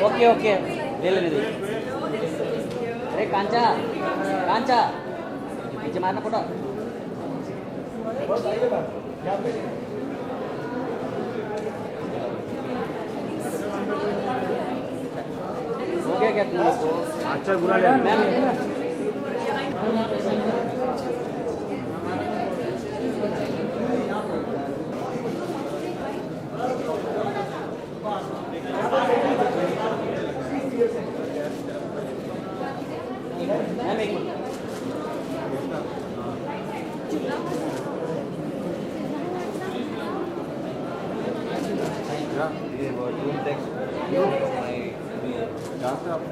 Okay okay ले ले ले। अरे कांचा कांचा पीछे मारना फोटो। हो गया क्या तुम लोग को? अच्छा बुरा ले मैम मैम एक मिनट। ये वॉल्यूम टेक्स्ट जहाँ से आपने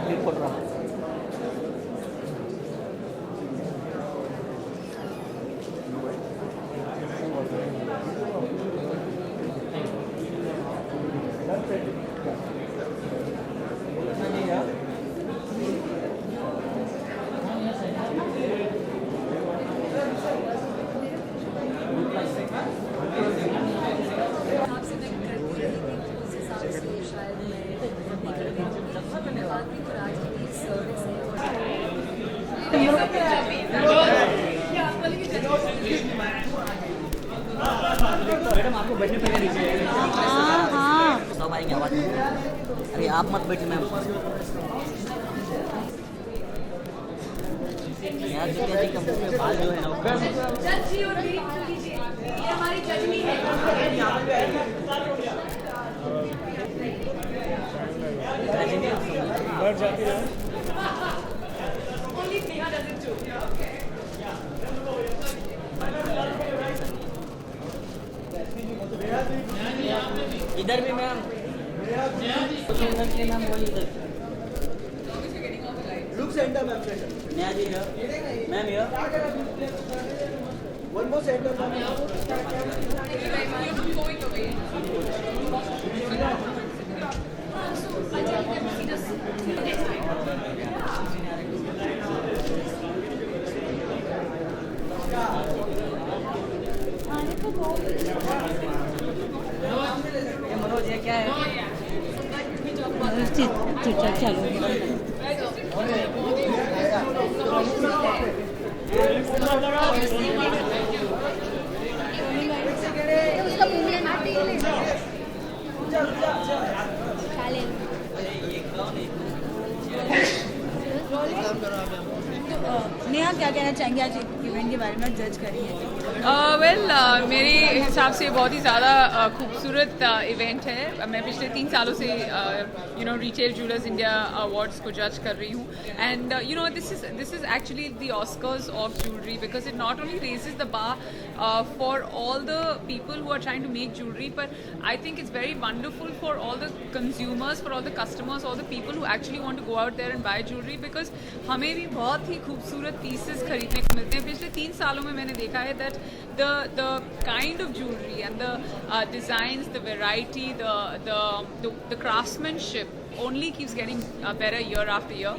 फिर फोटो रहा। आपसे मैं करती रही थी कि उस हिसाब से शायद मैं निकल गई बाकी तो आज की सर्विस मैडम आपको बैठने पड़ेगा नीचे। हाँ हाँ सब आएंगे आवाज। अरे आप मत बैठिए मैम। यार जो क्या कंपनी में बाल जो है ना जज जी और मेरी मान लीजिए ये हमारी जज नहीं है बैठ जाती है। Only Neha does it too. Okay. इधर भी मैम मैम वही इधर Look center, ma'am, center. नया जी है मैम ये One more center, ma'am. ये मनोज ये क्या है? उसका मूवमेंट चालेल नेहा क्या कहना चाहेंगे आज इवेंट के बारे में जज करिए मेरे हिसाब से बहुत ही ज़्यादा खूबसूरत इवेंट है। मैं पिछले 3 सालों से रिटेल ज्वेलर्स इंडिया अवार्ड्स को जज कर रही हूँ and this is actually the Oscars of jewellery because it not only raises the bar for all the people who are trying to make jewellery पर I think it's very wonderful for all the consumers for all the customers all the people who actually want to go out there and buy jewellery because हमें भी बहुत ही खूबसूरत pieces खरीदने को मिलते हैं। पिछले 3 सालों में मैंने देखा है that the kind of jewelry and the designs, the variety, the craftsmanship only keeps getting better year after year.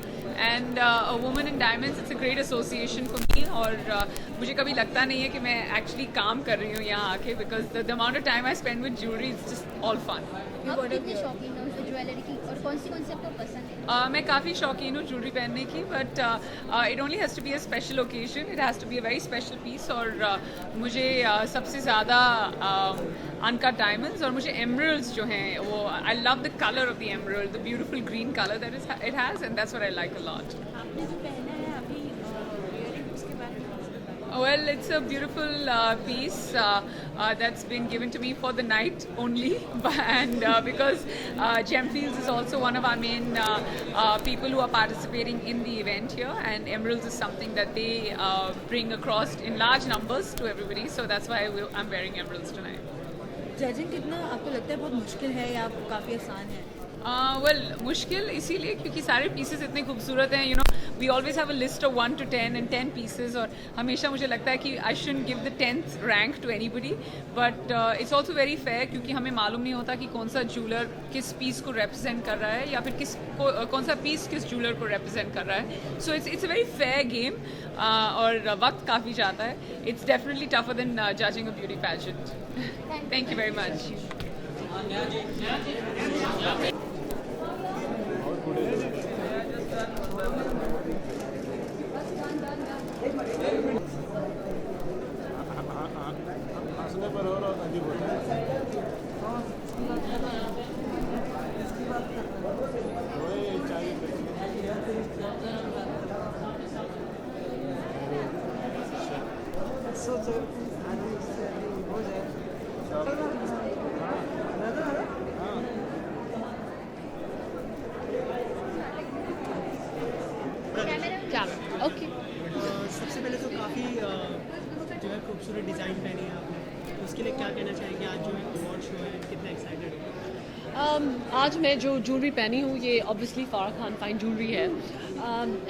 And a woman in diamonds, it's a great association for me. और मुझे कभी लगता नहीं है कि मैं actually काम कर रही हूँ यहाँ आके because the amount of time I spend with jewelry is just all fun. आप कितने शौकीन हो उस ज्वेलरी की और कौन सी आपको पसंद है? मैं काफ़ी शौकीन हूँ ज्वेलरी पहनने की but it only has to be a special occasion, it has to be a very special piece और मुझे सबसे ज़्यादा अनकट डायमंड्स और मुझे एमरल्ड्स जो हैं वो I love the colour of the emerald, the beautiful green colour that is it has and that's what I like a lot. आपने जो पहना है अभी इयरिंग उसके बारे में Well, it's a beautiful piece that's been given to me for the night only, and because Gemfields is also one of our main people who are participating in the event here, and emeralds is something that they bring across in large numbers to everybody. So that's why I'm wearing emeralds tonight. Judging कितना आपको लगता है बहुत मुश्किल है या काफ़ी आसान है? वेल मुश्किल इसीलिए क्योंकि सारे पीसेस इतने खूबसूरत हैं we always have a list of 1 to 10 and 10 pieces, और हमेशा मुझे लगता है कि I shouldn't give the 10th rank to anybody, but it's also very fair, क्योंकि हमें मालूम नहीं होता कि कौन सा ज्वेलर किस पीस को रिप्रेजेंट कर रहा है या फिर कौन सा पीस किस ज्वेलर को रिप्रेजेंट कर रहा है. So it's a very fair game, और वक्त काफ़ी जाता है. It's definitely tougher than judging a beauty pageant. Thank you very much. हंसने पर और अजीब होता है. वही चाहिए. Camera okay. सबसे पहले तो काफ़ी जो है खूबसूरत डिज़ाइन पहनी है आपने, उसके लिए क्या कहना चाहेंगे? आज जो है अवार्ड शो है, कितना एक्साइटेड हो? आज मैं जो ज्वेलरी पहनी हूँ ये ऑब्वियसली फारा खान फाइन ज्वेलरी है.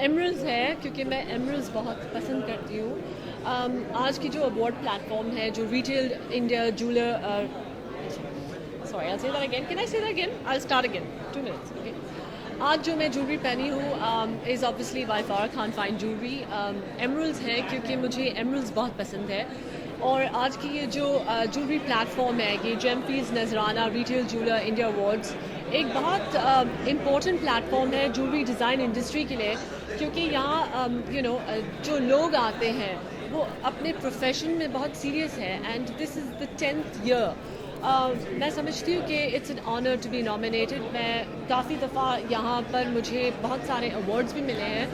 एमरल्ड्स है क्योंकि मैं एमरल्ड्स बहुत पसंद करती हूँ. आज की जो अवार्ड प्लेटफॉर्म है, जो retail India jeweller, sorry I say that again, can I say that again? I start again 2 minutes. Okay. आज जो मैं ज्वेलरी पहनी हूँ इज़ ऑब्वियसली बाय फारा खान फाइन ज्वेलरी. एमरल्ड्स है क्योंकि मुझे एमरल्ड्स बहुत पसंद है, और आज की ये जो ज्वेलरी प्लेटफॉर्म है, ये जेमफीज नजराना रिटेल ज्वेलर इंडिया अवार्ड्स, एक बहुत इम्पोर्टेंट प्लेटफॉर्म है ज्वेलरी डिज़ाइन इंडस्ट्री के लिए, क्योंकि यहाँ जो लोग आते हैं वो अपने प्रोफेशन में बहुत सीरियस है. And this is the 10th year. मैं समझती हूँ कि it's an honour to be nominated. मैं काफ़ी दफ़ा यहाँ पर मुझे बहुत सारे अवार्ड्स भी मिले हैं,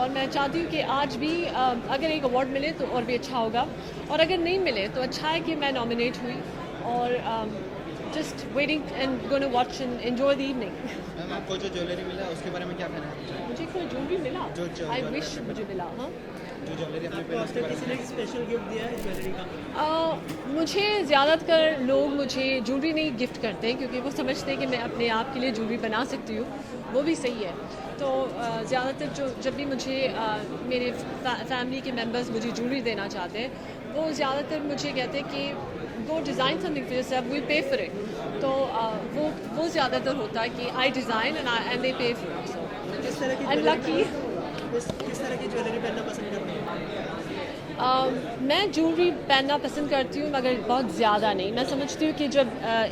और मैं चाहती हूँ कि आज भी अगर एक अवार्ड मिले तो और भी अच्छा होगा, और अगर नहीं मिले तो अच्छा है कि मैं नॉमिनेट हुई. और just waiting and gonna watch and enjoy the evening. Ma'am, आपको जो ज्वेलरी मिला है उसके बारे में क्या कहना है? मुझे कोई ज्वेलरी मिला, जो आई विश मुझे मिला. हाँ, जो ज्वेलरी आपने पहनी, किसी ने स्पेशल गिफ्ट दिया है ज्वेलरी का? मुझे ज़्यादातर लोग मुझे ज्वेलरी नहीं गिफ्ट करते हैं, क्योंकि वो समझते हैं कि मैं अपने आप के लिए ज्वेलरी बना सकती हूँ. वो भी सही है. तो ज़्यादातर जब भी मुझे मेरे फैमिली के मेंबर्स मुझे ज्वेलरी देना चाहते हैं, वो ज़्यादातर मुझे कहते हैं कि go design something for yourself, we pay for it. तो वो ज़्यादातर होता है कि आई डिज़ाइन एंड दे पे फॉर इट. सो किस तरह की आई एम लकी. किस तरह की ज्वेलरी पहनना पसंद करते हैं? मैं ज्वेलरी पहनना पसंद करती हूँ, मगर बहुत ज़्यादा नहीं. मैं समझती हूँ कि जब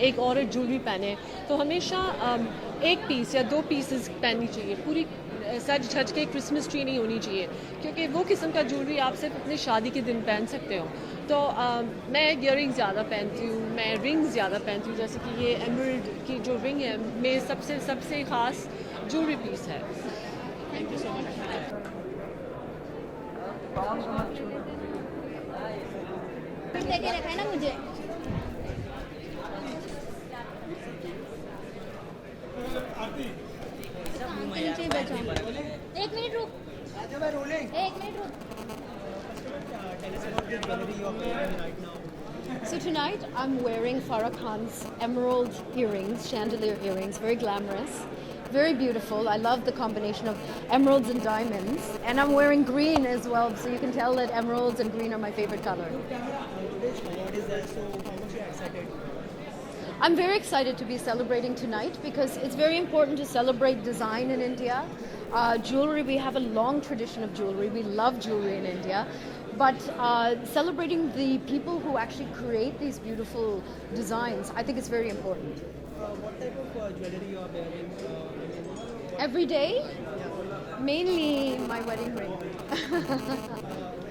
एक औरत ज्वेलरी पहने तो हमेशा एक पीस या 2 पीसेस पहननी चाहिए. पूरी सज धज के क्रिसमस ट्री नहीं होनी चाहिए, क्योंकि वो किस्म का ज्वेलरी आप सिर्फ अपनी शादी के दिन पहन सकते हो. तो मैं ईयरिंग ज़्यादा पहनती हूँ, मैं रिंग्स ज़्यादा पहनती हूँ. जैसे कि ये एमरल्ड की जो रिंग है मेरे सबसे ख़ास ज्वेलरी पीस है. Thank you so much. लेके रखा है ना मुझे. कान के नीचे बैठा हूँ. 1 मिनट रुक. 1 मिनट रुक. Tell us about the jewelry you are wearing right now. So tonight I'm wearing Farah Khan's emerald earrings, chandelier earrings, very glamorous, very beautiful. I love the combination of emeralds and diamonds. And I'm wearing green as well, so you can tell that emeralds and green are my favorite color. Today's award is there, so how much are you excited? I'm very excited to be celebrating tonight because it's very important to celebrate design in India. Jewelry, we have a long tradition of jewelry. We love jewelry in India. But celebrating the people who actually create these beautiful designs, I think it's very important. What type of jewelry you are wearing? Every day, mainly my wedding ring.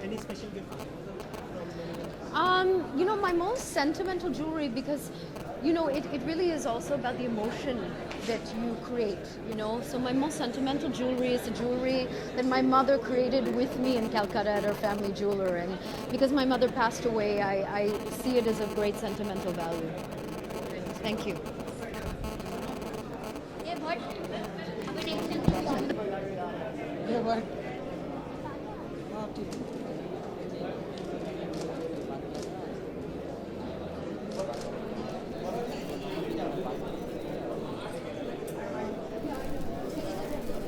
Any special gift? My most sentimental jewelry, because it really is also about the emotion that you create, So my most sentimental jewelry is the jewelry that my mother created with me in Calcutta at her family jeweler. And because my mother passed away, I see it as of great sentimental value. Thank you. ये बहुत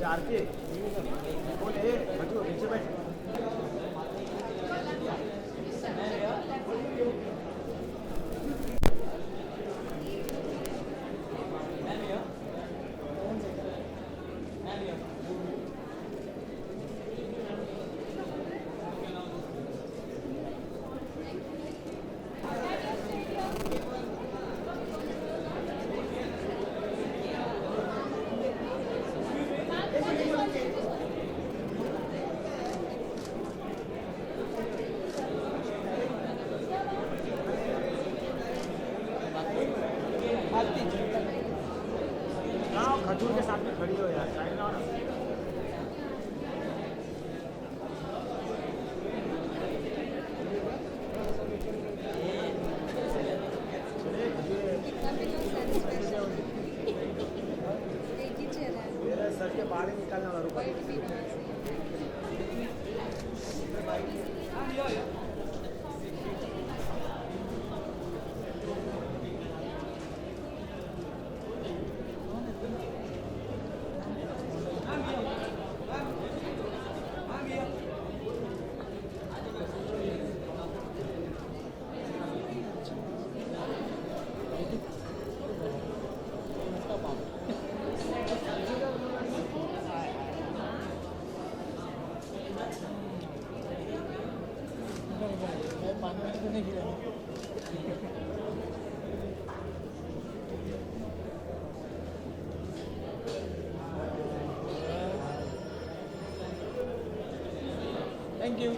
आरती बोले पास में खड़ी हो यार, side ना। मेरा sir के बाल ही निकालना वाला रुका। Thank you.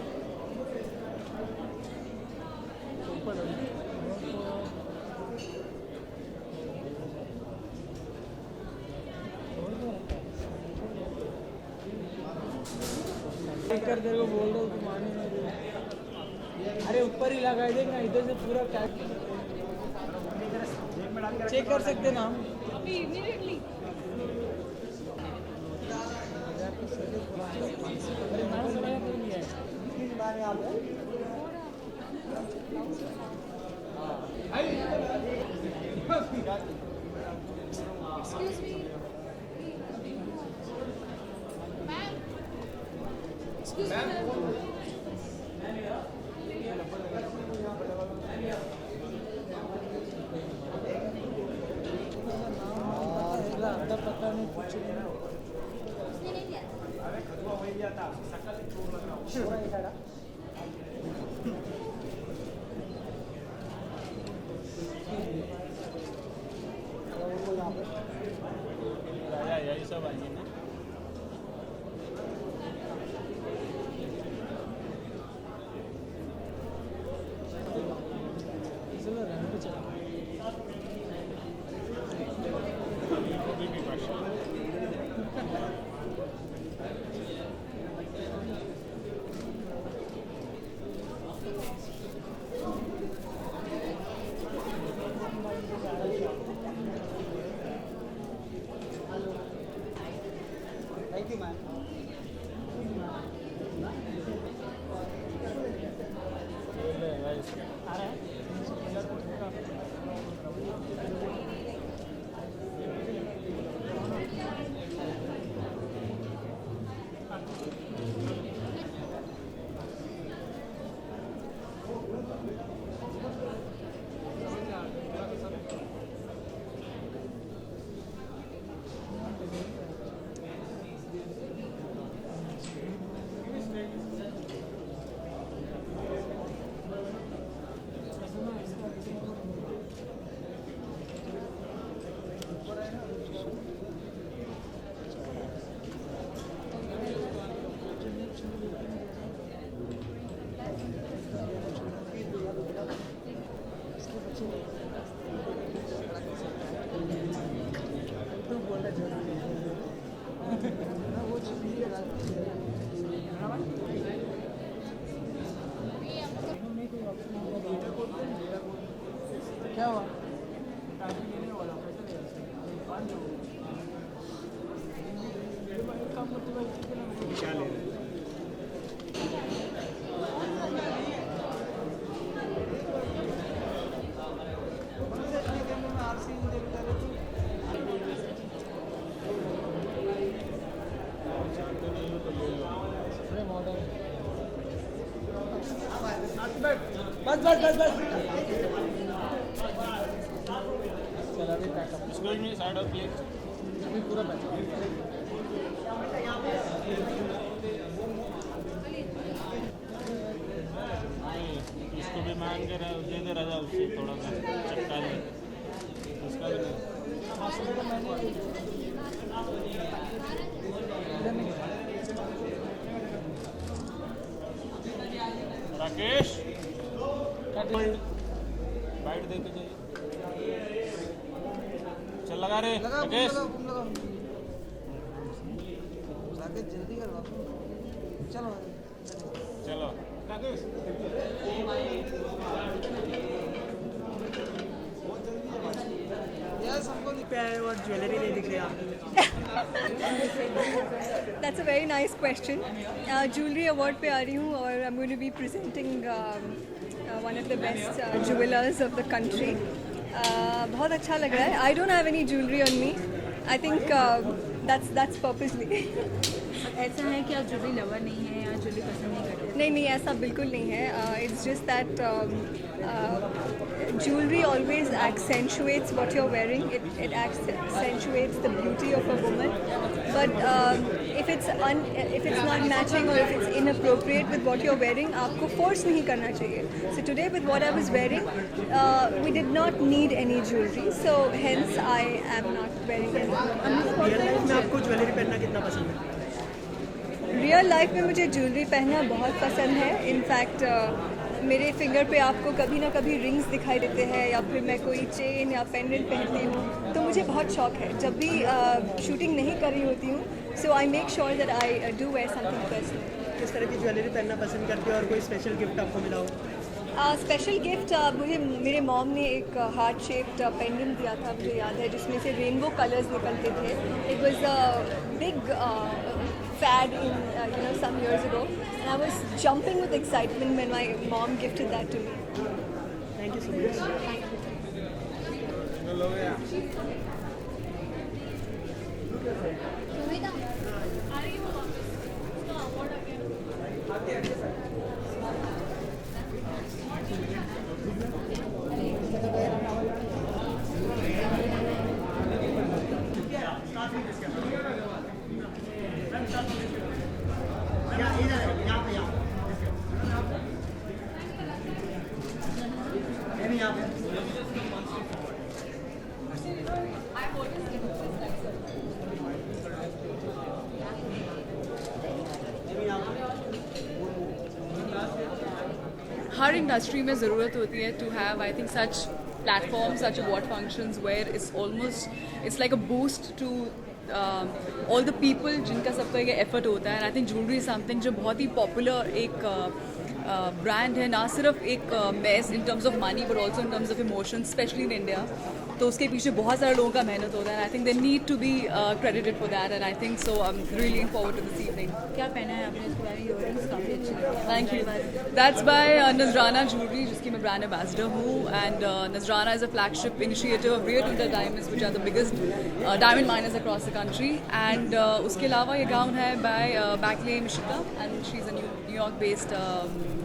कर तेरे को बोल रहा हूँ तू माने नहीं रही। अरे ऊपर ही लगा है, देख ना इधर से पूरा चेक कर सकते ना हम अभी immediately Excuse me. Ma'am. Excuse me. पता नहीं कुछ उसने नहीं दिया राजा यही सब आइए ना। चलो रहने पे चला थैंक यू मैम। क्या हुआ? क्या ले रहे हैं? चाहते नहीं हो तो ले लो। बस बस बस बस चला भी pack up Excuse me, side of please. अभी पूरा पैकअप नहीं, इसको भी मांग के दे दे राजा, उससे थोड़ा सा चटका ले, उसका भी नहीं। राकेश बाइट दे के जाइए। चल लगा रे राकेश। जल्दी करवा चलो चलो यस हमको पे आए और ज्वेलरी नहीं दिख रही आपको That's a very nice question. Jewelry award पे आ रही हूँ और I'm going to be presenting one of the best jewelers of the country. बहुत अच्छा लग रहा है. I don't have any jewelry on me. I think that's purposely. ऐसा है कि आप ज्वेलरी लवर नहीं है या ज्वेलरी पसंद नहीं करते? नहीं ऐसा बिल्कुल नहीं है. It's just that jewelry always accentuates what you're wearing. It accentuates the beauty of a woman. But if it's not matching or if it's inappropriate with what you're wearing, आपको force नहीं करना चाहिए. So today with what I was wearing, we did not need any jewelry. So hence I am not wearing any. Real life में आपको jewellery पहनना कितना पसंद है? रियल लाइफ में मुझे ज्वेलरी पहनना बहुत पसंद है. इनफैक्ट मेरे फिंगर पे आपको कभी ना कभी रिंग्स दिखाई देते हैं या फिर मैं कोई चेन या पेंडेंट पहनती हूँ तो मुझे बहुत शौक है. जब भी शूटिंग नहीं कर रही होती हूँ so I make sure that I do wear something personal. किस तरह की ज्वेलरी पहनना पसंद करते हो और कोई स्पेशल गिफ्ट आपको मिला हो? स्पेशल गिफ्ट मुझे मेरे मॉम ने एक हार्ट शेप्ड पेंडेंट दिया था, मुझे याद है, जिसमें से रेनबो कलर्स निकलते थे. It was a big fad in some years ago, and I was jumping with excitement when my mom gifted that to me. Thank you so much. हर इंडस्ट्री में ज़रूरत होती है to have I think such platform such award functions where it's like a boost to all the people जिनका सबका एक effort होता है. And I think jewellery is something जो बहुत ही पॉपुलर एक ब्रांड है, ना सिर्फ एक mass in terms of money but also in terms of emotion, specially in India. तो उसके पीछे बहुत सारे लोगों का मेहनत होता है. I think they need to be credited for that and I think so I am really looking forward to this evening. क्या पहना है आपने? इसके बारे में इयररिंग्स काफ़ी अच्छी लगी. Thank you. That's by Nazrana Jewelry, जिसकी मैं brand ambassador हूँ. And Nazrana is a flagship initiative of Rio Tinto Diamonds, which are the biggest diamond miners across the country. And उसके अलावा ये gown है by Backley Mishita, and she's a New York-based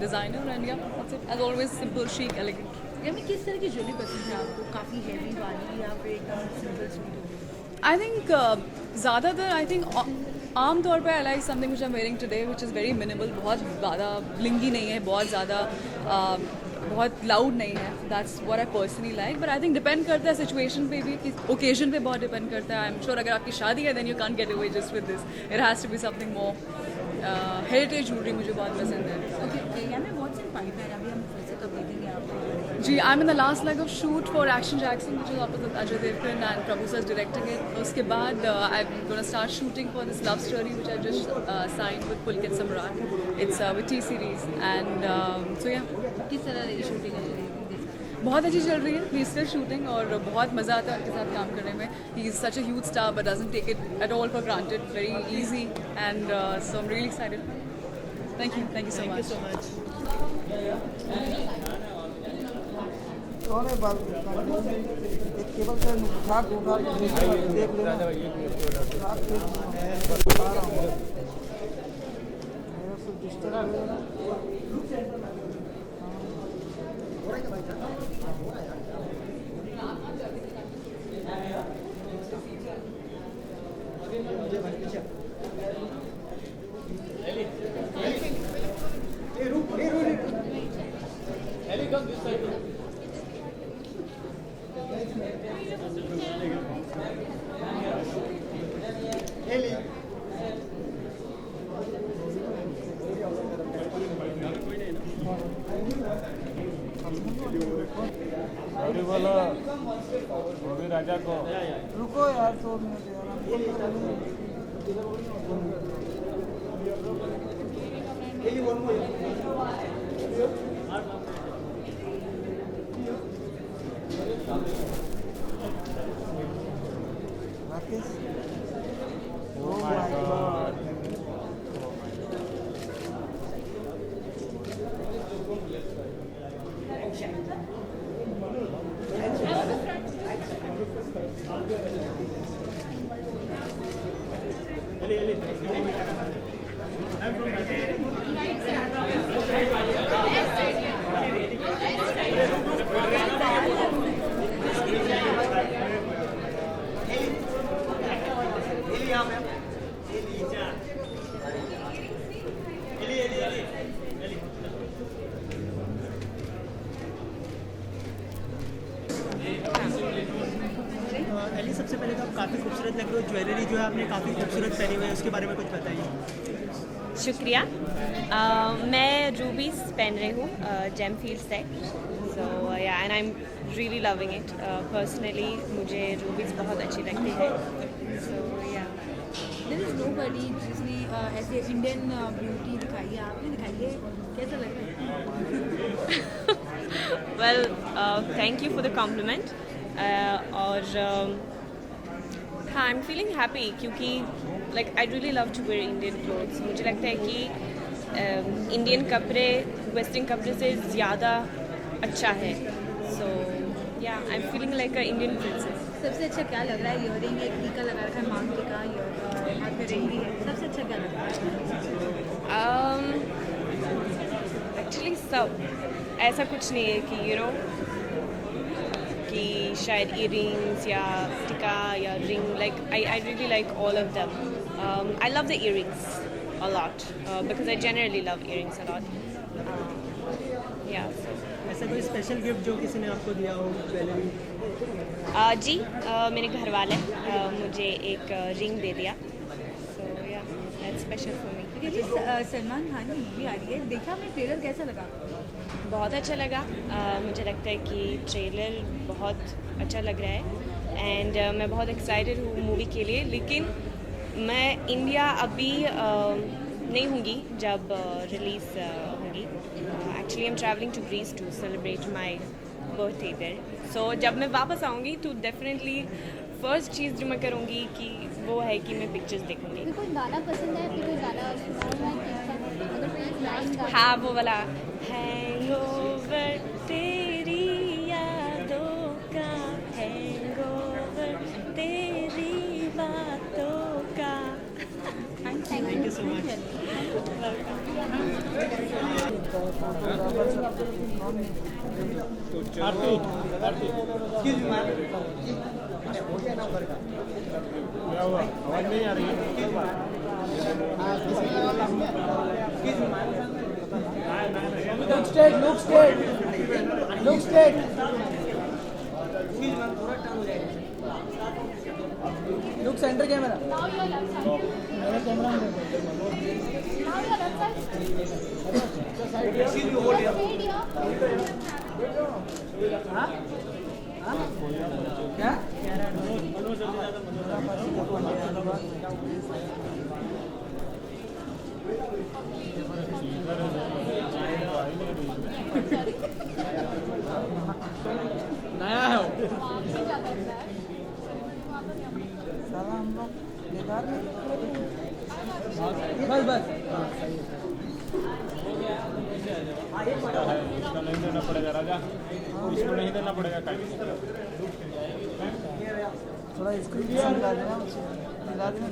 designer. And yeah, that's it. As always, simple, chic, elegant. यानी किस तरह की jewellery पसंद है आपको? काफ़ी हैवी वाली या फिर एकदम सिंपल स्वीट? I think ज़्यादातर आई थिंक आम तौर पर I like something which I am wearing today which is very minimal. बहुत ज़्यादा ब्लिंगी नहीं है, बहुत ज़्यादा बहुत लाउड नहीं है. That's what I personally like. But I think depend करता है सिचुएशन पे भी, ओकेजन पे बहुत डिपेंड करता है. आई एम श्योर अगर आपकी शादी है then you can't get away just with this. It has to be something more. Heritage jewellery मुझे बहुत पसंद है. ओके, यानी व्हाट्स इन पाइपलाइन? अभी हम फिर से कब देखेंगे आपको? जी, I am in the last leg of shoot for Action Jackson which is opposite Ajay Devgan and Prabhu sir directing it. उसके बाद I am gonna start shooting for this love story which I just signed with Pulkit Samrat. It's with T Series and so yeah. किस तरह की shooting है? बहुत अच्छी चल रही है. ही इज स्टिल शूटिंग और बहुत मज़ा आता है उनके साथ काम करने में. He is such a huge star but doesn't take it at all for granted. Very easy and so I am really excited. Thank you so much. और बात एक केबल से उठा देख लेना. बता रहा हूँ मेरा सब डिस्टर्ब अभी बोलो अभी राजा को रुको यार 2 मिनट यार. Marcus? Oh my God. Ellie, सबसे पहले तो आप काफ़ी खूबसूरत लग रहे हो। ज्वेलरी जो है आपने काफ़ी खूबसूरत पहनी हुई है, उसके बारे में कुछ बताइए। शुक्रिया। मैं रूबीज पहन रही हूँ जेम फील्ड से, सो या and I am really loving it. Personally मुझे रूबीज बहुत अच्छी लगती है, सो या। देयर इज नोबडी जिसने ऐसे इंडियन ब्यूटी दिखाई है, आपने दिखाई है, कैसा लग रहा है? Well, thank you for the compliment. और हाँ, आई एम फीलिंग हैप्पी क्योंकि like I really love to wear Indian clothes. मुझे लगता है कि इंडियन कपड़े वेस्टर्न कपड़े से ज़्यादा अच्छा है, सो या आई am feeling like a Indian princess. सबसे अच्छा क्या लग रहा है? ईयरिंग, एक टीका लगा रखा है, मांग टीका, हाथ में रिंग भी है, सबसे अच्छा क्या लग रहा है? एक्चुअली सब ऐसा कुछ नहीं है कि यू नो कि शायद इयरिंग्स या टिका या ring. Like I really like all of them. I love the earrings a lot because I generally love earrings a lot. Yeah. ऐसा कोई स्पेशल गिफ्ट जो किसी ने आपको दिया हो ज्वेलरी? जी, मेरे घर वाले मुझे एक रिंग दे दिया, so yeah, that's special for me. Salman Khan की मूवी आ रही है, देखा मैं ट्रेलर, कैसा लगा? बहुत अच्छा लगा। मुझे लगता है कि ट्रेलर बहुत अच्छा लग रहा है एंड मैं बहुत एक्साइटेड हूँ मूवी के लिए। लेकिन मैं इंडिया अभी नहीं होंगी जब रिलीज़ होगी। Actually I am travelling to Greece to celebrate my birthday there. So जब मैं वापस आऊँगी तो डेफिनेटली फर्स्ट चीज़ जो मैं करूँगी कि वो है कि मैं पिक्चर्स देखूँगी। कोई गाना पसंद है? कोई गाना हाँ, वो वाला हैंगओवर, तेरी यादों का हैंगओवर, तेरी बातों का। Thank you so much. क्या हुआ? आवाज नहीं आ रही है? Look straight, look straight, look straight. Look center camera. मेरा कैमरा में हाँ? क्या? नया है वो। साला हम लोग बेकार में बस बस इसका नहीं देना पड़ेगा राजा, इसको नहीं देना पड़ेगा काट। थोड़ा स्क्रीन मिला देना, मिला देना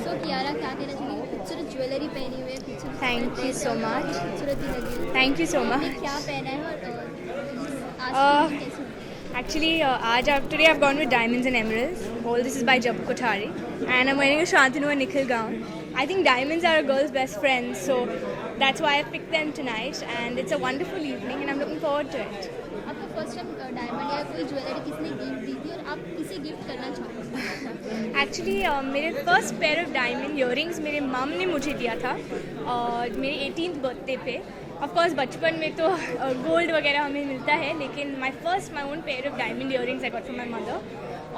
सो कियारा क्या कहना चाहिए? खूबसूरत ज्वेलरी पहनी हुई है, Thank you so much. खूबसूरती लगी है। Thank you so much. क्या पहना है और आज कैसे? Actually, today I've gone with diamonds and emeralds. All this is by Jabu Kothari, and I'm wearing a Shantanu and Nikhil gown. I think diamonds are a girl's best friend, so that's why I picked them tonight, and it's a wonderful evening, and I'm looking forward to it. आपको first time diamond या कोई jewellery किसने gift दी थी और आप किसे gift करना चाहोगे? एक्चुअली मेरे first pair of diamond earrings मेरे मम ने मुझे दिया था मेरे 18th बर्थडे पे. ऑफ कोर्स बचपन में तो गोल्ड वगैरह हमें मिलता है, लेकिन my own pair of diamond earrings I got from my mother.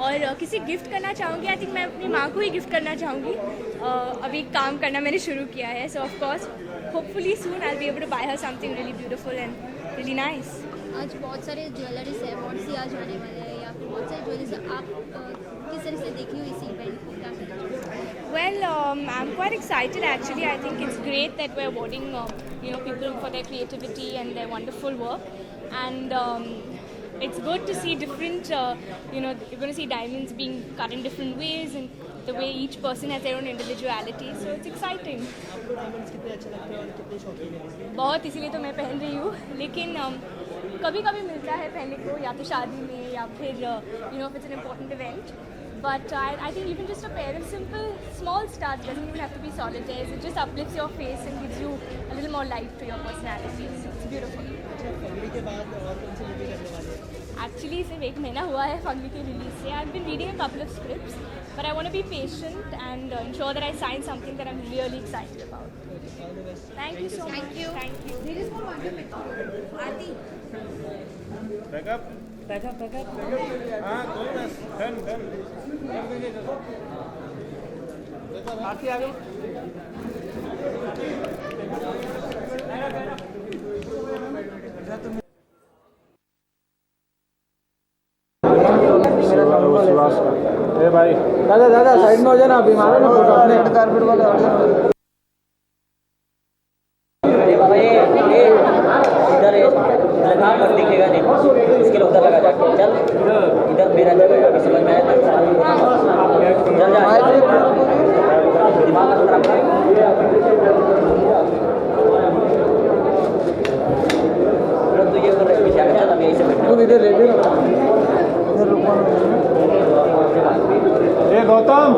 और किसी गिफ्ट करना चाहूँगी, आई थिंक मैं अपनी माँ को ही गिफ्ट करना चाहूँगी. अभी काम करना मैंने शुरू किया है, so of course hopefully soon I will be able to buy her something really beautiful and really nice. आज बहुत सारे ज्वेलरीज अवार्ड्स ही आज आने वाले हैं, या फिर बहुत सारे ज्वेलरीज आप किस तरह से देखी हो इस इवेंट को, क्या कहना चाहते हैं? Well, I'm quite excited actually. I think it's great that we're awarding people for their creativity and their wonderful work, and it's good to see different you're going to see diamonds being cut in different ways, and the way each person has their own individuality, so it's exciting. आपको diamonds कितने अच्छे लगते हैं और कितने शौकीन हैं? बहुत, इसीलिए तो मैं पहन रही हूँ. लेकिन कभी कभी मिलता है पहनने को, या तो शादी में या फिर if it's an important event. But I think even just a pair of simple small stars doesn't even have to be solitaires. It just uplifts your face and gives you a little more life to your personality. So it's beautiful. फगड़ी के बाद और कौन सी movie करने वाले हैं? Actually, सिर्फ 1 महीना हुआ है फगड़ी के रिलीज से. I've been reading a couple of scripts, but I want to be patient and ensure that I sign something that I'm really excited about. Thank you so much. Thank you. There is more one. Aarti. Backup. हाँ कोई ना. Done. आरती आ गई. भाई दादा side में हो जाना, अभी मारो ना फोटो अपने कारपेट वाला. इधर लगा कर दिखेगा नहीं, इसके लिए उधर लगा जाके. चल इधर मेरा जगह समझ में आया. चल जा दिमाग तो ये कर रहे पीछे आगे. चल अभी ऐसे बैठो. इधर रेडी इधर रुको. ए गौतम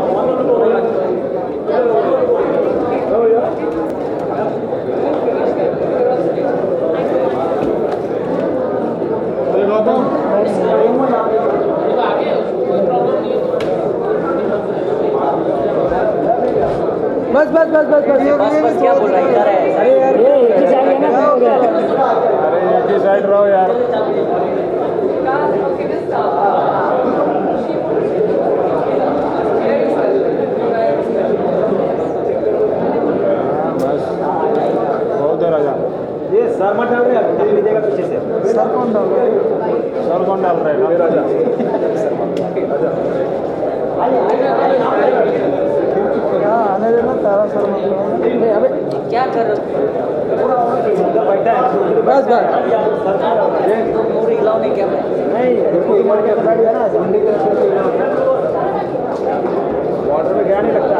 बस क्या बोल रहा है? इधर है. अरे यार एक ही साइड है ना. अरे एक ही साइड रहो यार. बस बहुत देर आजा. ये सर मत डाल रहे, आप लीजिएगा पीछे से. सर कौन डाल रहा है? सर कौन डाल रहा है? राजा. आने देना तारा सर मतलब. अबे क्या कर बस पूरी हिलाओ नहीं क्या? नहीं मार के अपना दिया ना झंडी के वाटर में गया नहीं लगता.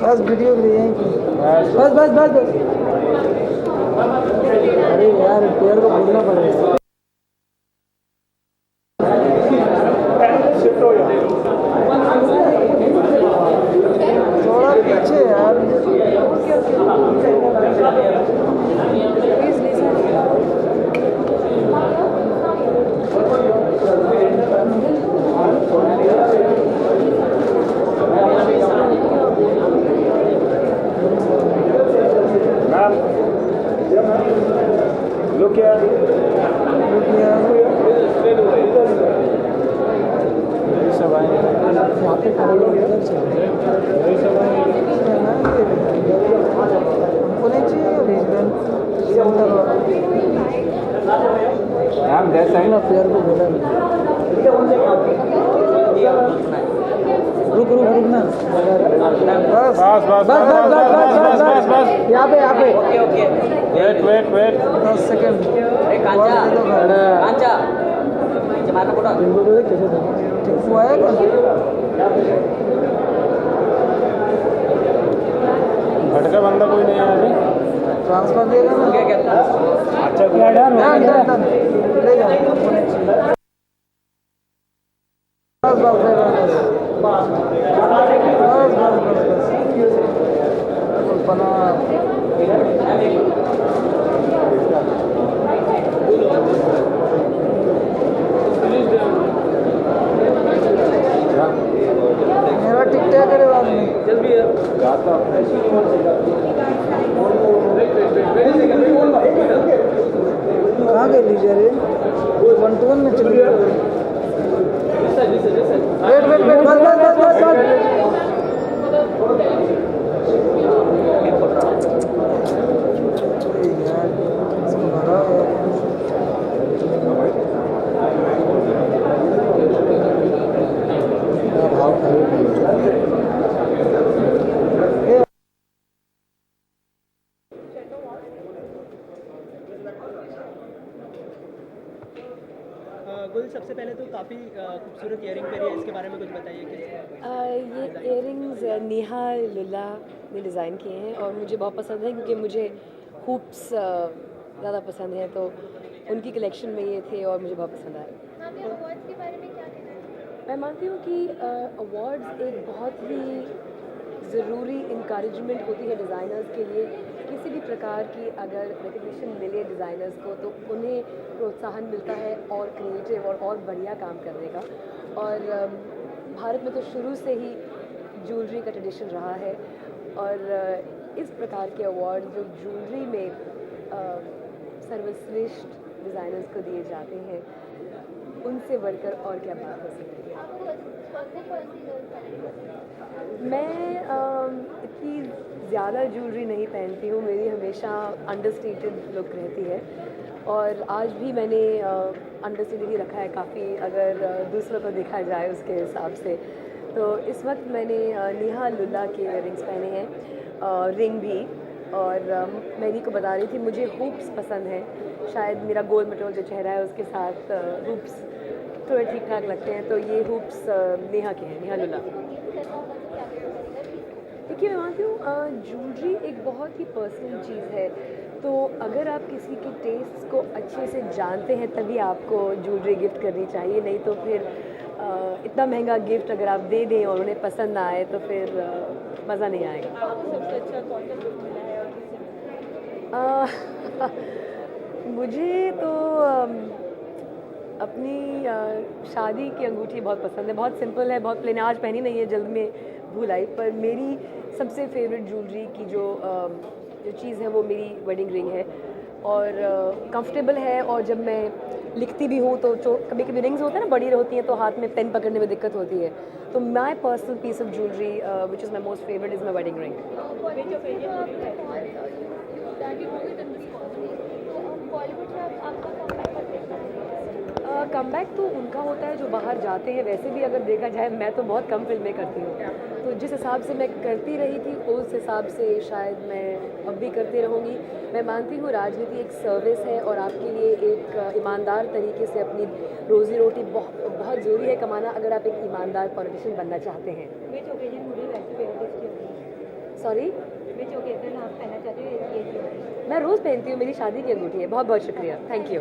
बस वीडियो बस अरे यार पेड़ को बोलना पड़ेगा. थोड़ा पीछे यार. मैम जैसा ही ना पेयर को बोला. रुक ना बस बस बस बस बस बस बस यहाँ पे ओके ओके वेट 10 सेकंड अरे कांचा कांचा नीचे मारना फोटो ठीक हुआ है भटका बंदा कोई नहीं है अभी ट्रांसफर देगा ना क्या क्या अच्छा डन ले जा बस कल्पना मेरा टिकटॉक करे बाद में कहाँ गए लीजिए रे 1-1 में चली वेट गुल, सबसे पहले तो काफ़ी खूबसूरत इयरिंग पहनी है, इसके बारे में कुछ बताइए कैसे? ये इयरिंग्स नेहा लुल्ला ने डिज़ाइन किए हैं और मुझे बहुत पसंद है क्योंकि मुझे हुप्स ज़्यादा पसंद हैं, तो उनकी कलेक्शन में ये थे और मुझे बहुत पसंद आए। अवार्ड्स के बारे में क्या कहना है? मैं मानती हूँ कि अवार्ड्स एक बहुत ही ज़रूरी इनकरेजमेंट होती है डिज़ाइनर्स के लिए। किसी भी प्रकार की अगर रिकग्निशन मिले डिज़ाइनर्स को तो उन्हें प्रोत्साहन मिलता है और क्रिएटिव और बढ़िया काम करने का। और भारत में तो शुरू से ही ज्वेलरी का ट्रेडिशन रहा है और इस प्रकार के अवार्ड जो ज्वेलरी में सर्वश्रेष्ठ डिज़ाइनर्स को दिए जाते हैं, उनसे बढ़कर और क्या बात हो सकती है। मैं इतनी ज़्यादा ज्वेलरी नहीं पहनती हूँ, मेरी हमेशा अंडरस्टेटेड लुक रहती है और आज भी मैंने अंडरस्टेटेड ही रखा है काफ़ी, अगर दूसरों को देखा जाए उसके हिसाब से। तो इस वक्त मैंने नेहा लुल्ला के इयरिंग्स पहने हैं, रिंग भी, और मैं इन्हीं को बता रही थी मुझे हुप्स पसंद हैं। शायद मेरा गोल मटोल जो चेहरा है उसके साथ हुप्स थोड़े ठीक ठाक लगते हैं, तो ये हुप्स नेहा के हैं, नेहा लुल्ला। देखिए, मैं मानती हूँ ज्वेलरी एक बहुत ही पर्सनल चीज़ है, तो अगर आप किसी के टेस्ट को अच्छे से जानते हैं तभी आपको ज्वेलरी गिफ्ट करनी चाहिए, नहीं तो फिर इतना महंगा गिफ्ट अगर आप दे दें और उन्हें पसंद ना आए तो फिर मज़ा नहीं आएगा। सबसे अच्छा कौन सा गिफ्ट मिला है और किससे? मुझे तो अपनी शादी की अंगूठी बहुत पसंद है, बहुत सिंपल है, बहुत प्लेन, आज पहनी नहीं है, जल्द में भूल आई, पर मेरी सबसे फेवरेट ज्वेलरी की जो चीज़ है वो मेरी वेडिंग रिंग है और कंफर्टेबल है। और जब मैं लिखती भी हूँ तो जो कभी कभी रिंग्स होते हैं ना, बड़ी होती हैं तो हाथ में पेन पकड़ने में दिक्कत होती है, तो my personal piece of jewellery which is my most favourite is my wedding ring. Comeback तो उनका होता है जो बाहर जाते हैं, वैसे भी अगर देखा जाए मैं तो बहुत कम फिल्में करती हूँ, तो जिस हिसाब से मैं करती रही थी उस हिसाब से शायद मैं अब भी करती रहूँगी। मैं मानती हूँ राजनीति एक सर्विस है और आपके लिए एक ईमानदार तरीके से अपनी रोज़ी रोटी बहुत ज़रूरी है कमाना, अगर आप एक ईमानदार पॉलिटिशियन बनना चाहते हैं। सॉरी, मैं रोज़ पहनती हूँ, मेरी शादी की अंगूठी है। बहुत बहुत शुक्रिया, थैंक यू।